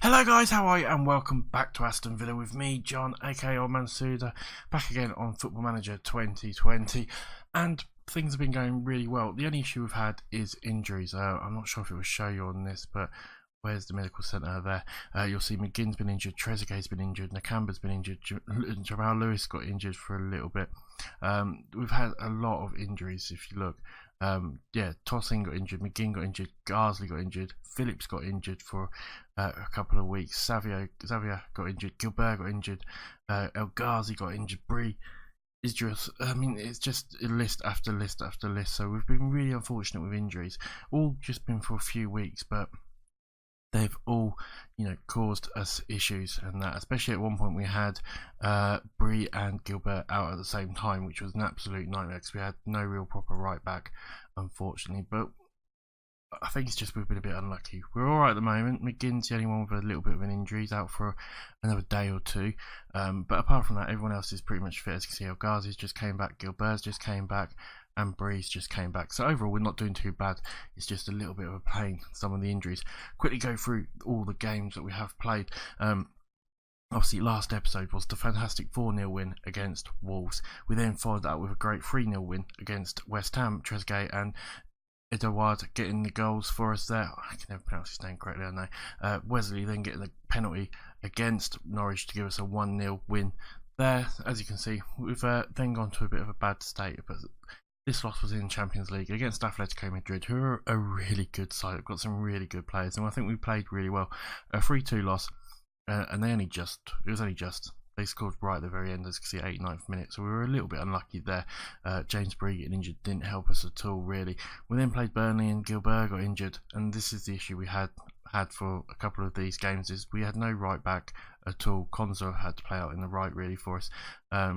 Hello guys, how are you? And welcome back to Aston Villa with me, John, aka Old Man Sudor, back again on Football Manager 2020. And things have been going really well. The only issue we've had is injuries. I'm not sure if it will show you on this, but where's the medical centre there? You'll see McGinn's been injured, Trezeguet's been injured, Nakamba's been injured, Jamal Lewis got injured for a little bit. We've had a lot of injuries if you look. Tosin got injured, McGinn got injured, Garsley got injured, Phillips got injured for a couple of weeks, Xavier got injured, Gilbert got injured, El Ghazi got injured, Bree is just, it's just list after list after list. So we've been really unfortunate with injuries, all just been for a few weeks, but they've all, caused us issues, and that especially at one point we had Bree and Gilbert out at the same time, which was an absolute nightmare because we had no real proper right back, unfortunately. But I think it's just we've been a bit unlucky. We're all right at the moment. McGinn's the only one with a little bit of an injury. He's out for another day or two. But apart from that, everyone else is pretty much fit. As you can see, El Ghazi's just came back, Gilbert's just came back, and Breeze just came back. So overall, we're not doing too bad. It's just a little bit of a pain, some of the injuries. Quickly go through all the games that we have played. Obviously, last episode was the fantastic 4-0 win against Wolves. We then followed that with a great 3-0 win against West Ham. Trezeguet and Edouard getting the goals for us there. I can never pronounce his name correctly, I know. Wesley then getting the penalty against Norwich to give us a 1-0 win there. As you can see, we've then gone to a bit of a bad state, but this loss was in Champions League against Atletico Madrid, who are a really good side. They've got some really good players, and I think we played really well. A 3-2 loss, and they scored right at the very end, as you can see, 89th minute, so we were a little bit unlucky there. James Bree getting injured didn't help us at all, really. We then played Burnley and Gilbert got injured, and this is the issue we had for a couple of these games, is we had no right back at all. Konza had to play out in the right, really, for us,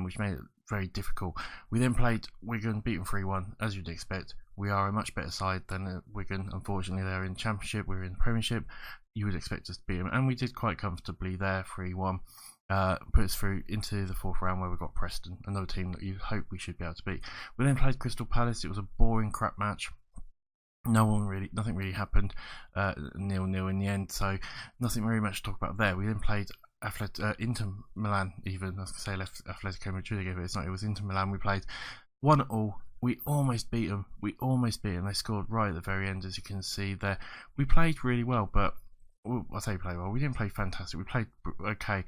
which made it very difficult. We then played Wigan, beaten 3-1, as you'd expect. We are a much better side than Wigan. Unfortunately, they're in Championship, we're in the Premiership. You would expect us to beat them, and we did quite comfortably there, 3-1. Put us through into the fourth round where we got Preston, another team that you hope we should be able to beat. We then played Crystal Palace. It was a boring crap match. Nothing really happened. 0-0 in the end, so nothing very much to talk about there. We then played Inter Milan, even. I was going to say Atletico Madrid again, but it's not. It was Inter Milan. We played 1-1. We almost beat them. They scored right at the very end, as you can see there. We played really well, but I say played well. We didn't play fantastic. We played okay.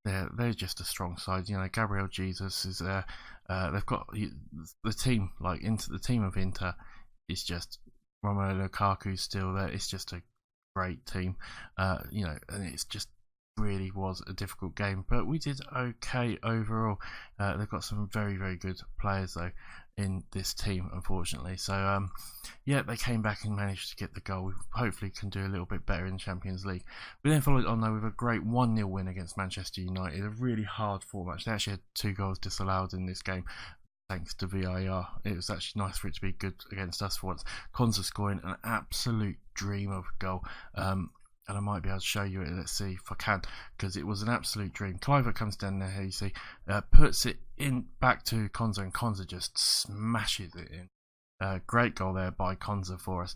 They're just a strong side. Gabriel Jesus is there. They've got the team, the team of Inter is just Romelu Lukaku still there. It's just a great team, and it's just really was a difficult game, but we did okay overall. They've got some very, very good players though in this team, unfortunately. So they came back and managed to get the goal. We hopefully can do a little bit better in the Champions League. We then followed on though with a great 1-0 win against Manchester United, a really hard fought match. They actually had 2 goals disallowed in this game, thanks to VAR. It was actually nice for it to be good against us for once. Konza scoring an absolute dream of a goal. And I might be able to show you it. Let's see if I can, because it was an absolute dream. Cliver comes down there, here you see, puts it in back to Konza, and Konza just smashes it in. Great goal there by Konza for us.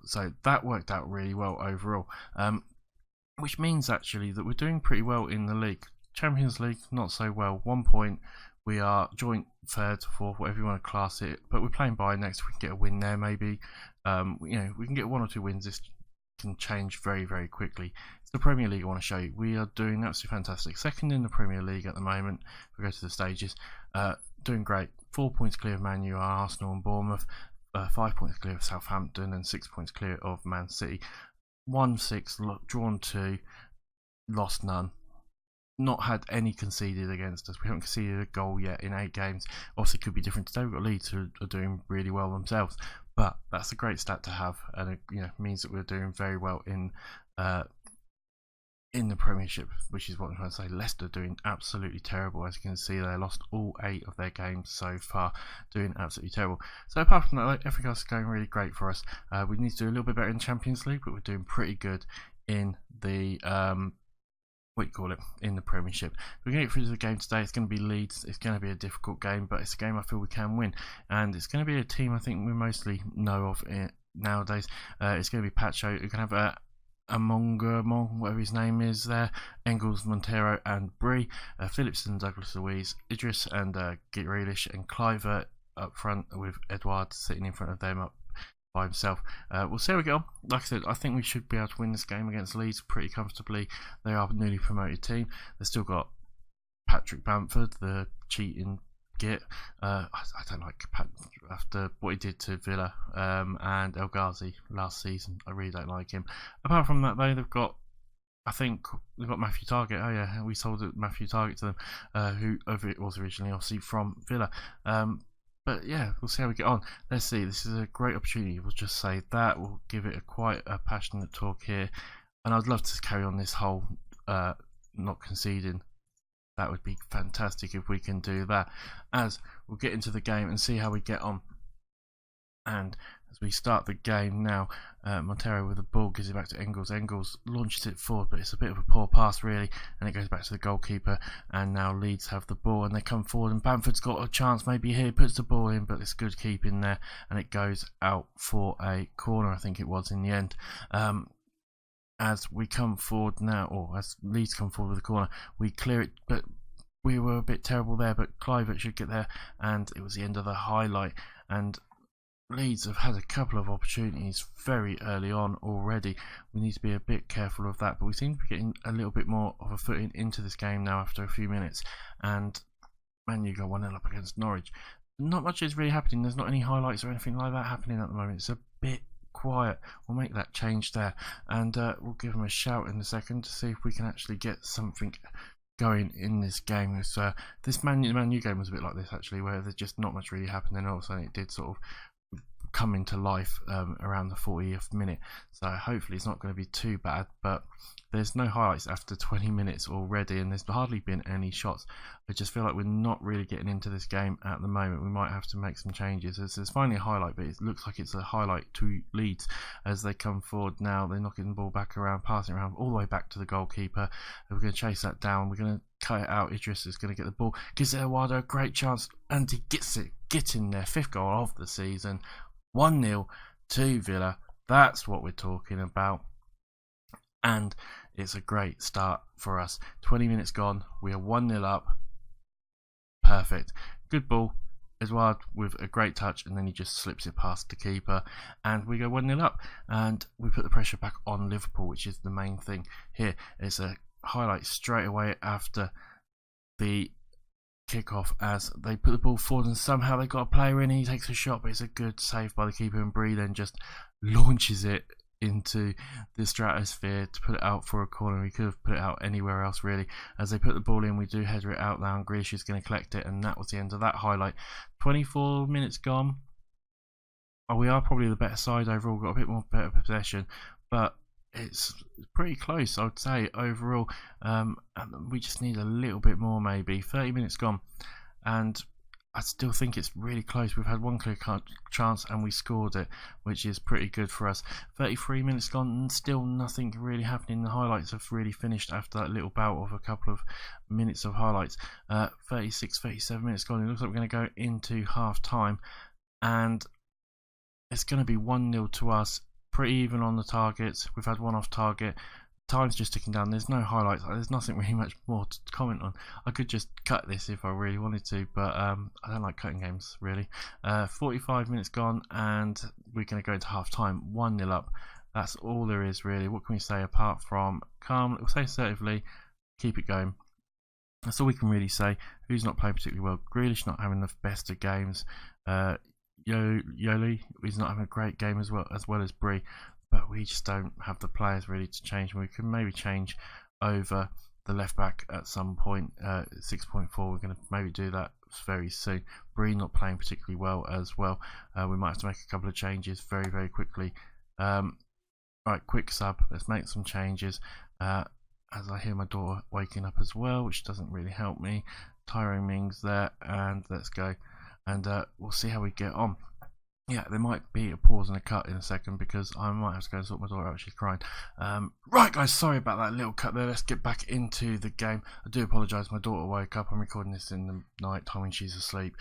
So that worked out really well overall, which means actually that we're doing pretty well in the league. Champions League, not so well. 1 point. We are joint third, fourth, whatever you want to class it, but we're playing Bayern next. We can get a win there, maybe. We can get 1 or 2 wins. This can change very, very quickly. It's the Premier League I want to show you. We are doing absolutely fantastic. Second in the Premier League at the moment. If we go to the stages, doing great. 4 points clear of Man U, Arsenal and Bournemouth. 5 points clear of Southampton, and 6 points clear of Man City. 1-6, drawn 2, lost none. Not had any conceded against us. We haven't conceded a goal yet in 8 games. Obviously, it could be different today. We've got Leeds who are doing really well themselves, but that's a great stat to have, and it means that we're doing very well in the Premiership, which is what I'm trying to say. Leicester doing absolutely terrible. As you can see, they lost all 8 of their games so far, doing absolutely terrible. So apart from that, everything else is going really great for us. We need to do a little bit better in Champions League, but we're doing pretty good in the in the Premiership. We're going to get through to the game today. It's going to be Leeds. It's going to be a difficult game, but it's a game I feel we can win, and it's going to be a team I think we mostly know of nowadays. It's going to be Pacho. We're going to have Among whatever his name is there, Engels, Montero and Bree, Phillipson, Douglas Luiz, Idris and Grealish and Cliver up front with Edouard sitting in front of them up by himself. We'll see how we get on. Like I said, I think we should be able to win this game against Leeds pretty comfortably. They are a newly promoted team. They've still got Patrick Bamford, the cheating git. I don't like Pat after what he did to Villa and El Ghazi last season. I really don't like him. Apart from that, though, they've got, I think they've got Matthew Targett. Oh yeah, we sold Matthew Targett to them, who was originally obviously from Villa. But yeah, we'll see how we get on. Let's see. This is a great opportunity. We'll just say that. We'll give it quite a passionate talk here, and I'd love to carry on this whole not conceding. That would be fantastic if we can do that. As we'll get into the game and see how we get on. And as we start the game now, Montero with the ball gives it back to Engels. Engels launches it forward, but it's a bit of a poor pass really, and it goes back to the goalkeeper. And now Leeds have the ball and they come forward, and Bamford's got a chance maybe here, puts the ball in, but it's good keeping there, and it goes out for a corner, I think it was in the end. As we come forward now, or as Leeds come forward with the corner, we clear it, but we were a bit terrible there, but Clivert should get there, and it was the end of the highlight. And Leeds have had a couple of opportunities very early on already. We need to be a bit careful of that, but we seem to be getting a little bit more of a footing into this game now after a few minutes. And Man U go 1-0 up against Norwich. Not much is really happening. There's not any highlights or anything like that happening at the moment. It's a bit quiet. We'll make that change there, and we'll give them a shout in a second to see if we can actually get something going in this game. This Man U game was a bit like this actually, where there's just not much really happened, and all of a sudden it did sort of come into life around the 40th minute. So hopefully it's not going to be too bad, but there's no highlights after 20 minutes already, and there's hardly been any shots. I just feel like we're not really getting into this game at the moment. We might have to make some changes. There's finally a highlight, but it looks like it's a highlight to Leeds as they come forward now. They're knocking the ball back around, passing around all the way back to the goalkeeper. We're going to chase that down. We're going to cut it out. Idris is going to get the ball, gives Eduardo a great chance, and he gets it. Get in there. 5th goal of the season. 1-0 to Villa. That's what we're talking about. And it's a great start for us. 20 minutes gone. We are 1-0 up. Perfect. Good ball. Eduard with a great touch, and then he just slips it past the keeper. And we go 1-0 up. And we put the pressure back on Liverpool, which is the main thing here. It's a highlight straight away after the kick-off as they put the ball forward, and somehow they got a player in. He takes a shot, but it's a good save by the keeper, and Bree then just launches it into the stratosphere to put it out for a corner. We could have put it out anywhere else really. As they put the ball in, we do header it out now, and Grealish is going to collect it, and that was the end of that highlight. 24 minutes gone. We are probably the better side overall, got a bit more better possession, but it's pretty close, I would say, overall. And we just need a little bit more maybe. 30 minutes gone, and I still think it's really close. We've had one clear chance and we scored it, which is pretty good for us. 33 minutes gone and still nothing really happening. The highlights have really finished after that little bout of a couple of minutes of highlights. 36, 37 minutes gone. It looks like we're going to go into half time, and it's going to be 1-0 to us. Pretty even on the targets. We've had one off target. Time's just ticking down. There's no highlights. There's nothing really much more to comment on. I could just cut this if I really wanted to, but I don't like cutting games really. 45 minutes gone, and we're going to go into half time. 1-0 up. That's all there is really. What can we say apart from calm? We'll say assertively, keep it going. That's all we can really say. Who's not playing particularly well? Grealish not having the best of games. Yoli is not having a great game as well as Bree, but we just don't have the players really to change. We can maybe change over the left back at some point. 6.4, we're going to maybe do that very soon. Bree not playing particularly well as well. We might have to make a couple of changes very, very quickly. Right, quick sub. Let's make some changes. As I hear my daughter waking up as well, which doesn't really help me. Tyrone Mings there, and let's go. And we'll see how we get on. Yeah, there might be a pause and a cut in a second because I might have to go and sort my daughter out. She's crying. Right, guys, sorry about that little cut there. Let's get back into the game. I do apologise. My daughter woke up. I'm recording this in the night time when she's asleep.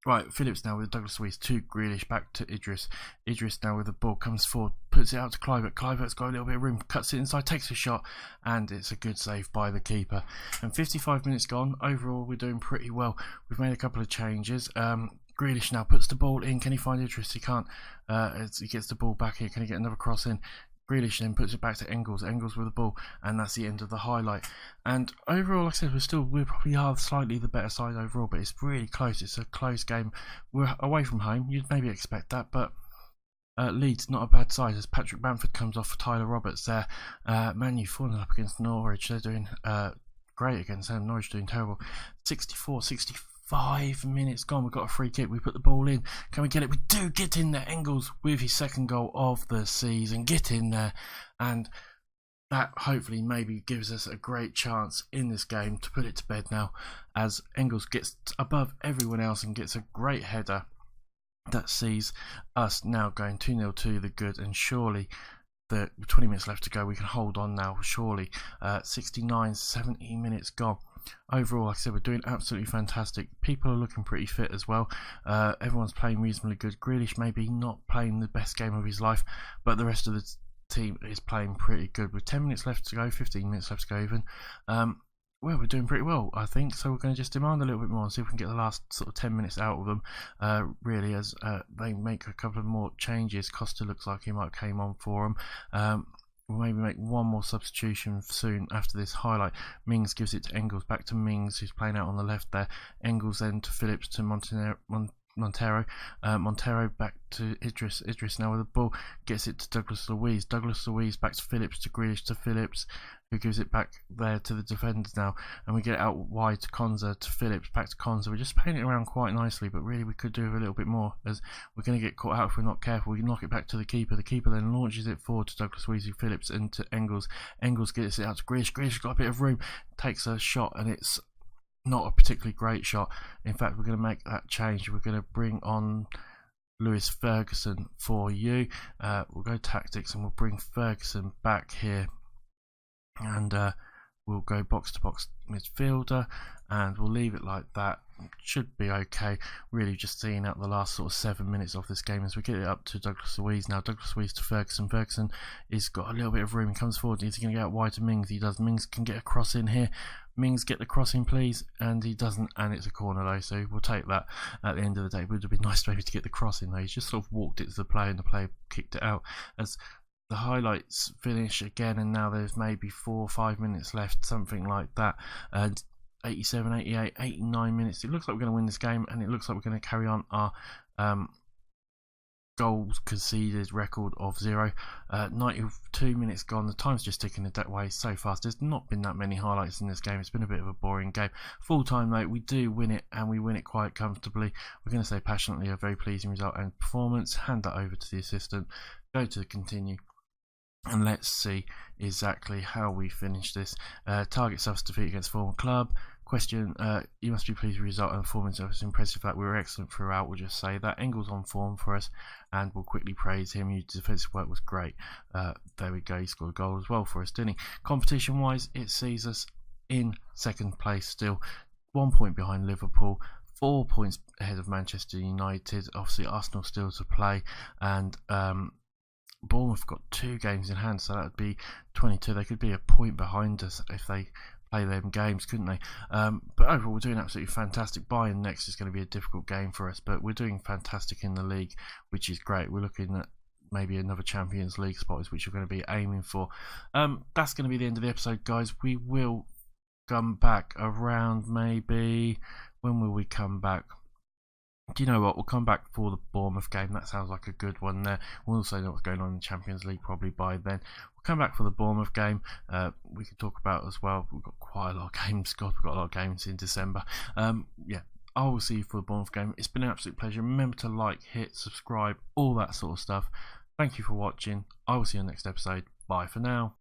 Right, Phillips now with Douglas Luiz to Grealish, back to Idris. Idris now with the ball, comes forward, puts it out to Kluivert. Kluivert's got a little bit of room, cuts it inside, takes a shot, and it's a good save by the keeper. And 55 minutes gone. Overall, we're doing pretty well. We've made a couple of changes. Grealish now puts the ball in. Can he find Idris? He can't. As he gets the ball back here, can he get another cross in? Grealish then puts it back to Engels. Engels with the ball, and that's the end of the highlight. And overall, like I said, we probably are slightly the better side overall, but it's really close. It's a close game. We're away from home. You'd maybe expect that, but Leeds not a bad side as Patrick Bamford comes off for Tyler Roberts there. Man U falling up against Norwich. They're doing great against them. Norwich doing terrible. 65 minutes gone. We've got a free kick. We put the ball in. Can we get it? We do get in there. Engels with his second goal of the season. Get in there. And that hopefully maybe gives us a great chance in this game to put it to bed now, as Engels gets above everyone else and gets a great header that sees us now going 2-0 to the good. And surely, the 20 minutes left to go, we can hold on now, surely. 70 minutes gone. Overall, like I said, we're doing absolutely fantastic. People are looking pretty fit as well. Everyone's playing reasonably good. Grealish maybe not playing the best game of his life, but the rest of the team is playing pretty good. With 10 minutes left to go, 15 minutes left to go even. Well, we're doing pretty well, I think. So we're going to just demand a little bit more and see if we can get the last sort of 10 minutes out of them. Really, as they make a couple of more changes. Costa looks like he might have came on for them. We'll maybe make one more substitution soon after this highlight. Mings gives it to Engels, back to Mings, who's playing out on the left there. Engels then to Phillips, to Montero. Montero back to Idris. Idris now with the ball, gets it to Douglas Luiz. Douglas Luiz back to Phillips, to Grealish, to Phillips, who gives it back there to the defenders now. And we get it out wide to Konza, to Phillips, back to Konza. We're just playing it around quite nicely, but really we could do a little bit more, as we're going to get caught out if we're not careful. We knock it back to the keeper. The keeper then launches it forward to Douglas Luiz, Phillips, and to Engels. Engels gets it out to Grealish. Grealish got a bit of room, takes a shot, and it's not a particularly great shot. In fact, we're going to make that change. We're going to bring on Lewis Ferguson for you. We'll go tactics and we'll bring Ferguson back here, and we'll go box to box midfielder, and we'll leave it like that. Should be okay. Really just seeing out the last sort of 7 minutes of this game as we get it up to Douglas Luiz now. Douglas Luiz to Ferguson. Ferguson has got a little bit of room. He comes forward. He's going to get out wide to Mings. He does. Mings can get a cross in here. Mings, get the cross in, please. And he doesn't, and it's a corner though, so we'll take that at the end of the day. It would have been nice maybe to get the cross in though. He's just sort of walked it to the player, and the player kicked it out. As the highlights finish again, and now there's maybe 4 or 5 minutes left, something like that. And 87, 88, 89 minutes. It looks like we're going to win this game, and it looks like we're going to carry on our goals conceded record of 0. 92 minutes gone. The time's just ticking that way so fast. There's not been that many highlights in this game. It's been a bit of a boring game. Full time though, we do win it, and we win it quite comfortably. We're going to say passionately a very pleasing result and performance. Hand that over to the assistant. Go to the continue. And let's see exactly how we finish this. Target self-defeat against former club. Question, you must be pleased with the result and performance. It was impressive that we were excellent throughout. We'll just say that. Engels on form for us, and we'll quickly praise him. His defensive work was great. There we go. He scored a goal as well for us, didn't he? Competition-wise, it sees us in second place still. 1 point behind Liverpool. 4 points ahead of Manchester United. Obviously, Arsenal still to play, and Bournemouth got 2 games in hand, so that would be 22. They could be a point behind us if they play them games, couldn't they? But overall, we're doing absolutely fantastic. Bayern next is going to be a difficult game for us, but we're doing fantastic in the league, which is great. We're looking at maybe another Champions League spot, which we're going to be aiming for. That's going to be the end of the episode, guys. We will come back around maybe... When will we come back? Do you know what? We'll come back for the Bournemouth game. That sounds like a good one there. We'll also know what's going on in the Champions League probably by then. We'll come back for the Bournemouth game. We can talk about as well. We've got quite a lot of games. God, we've got a lot of games in December. Yeah, I will see you for the Bournemouth game. It's been an absolute pleasure. Remember to like, hit, subscribe, all that sort of stuff. Thank you for watching. I will see you in the next episode. Bye for now.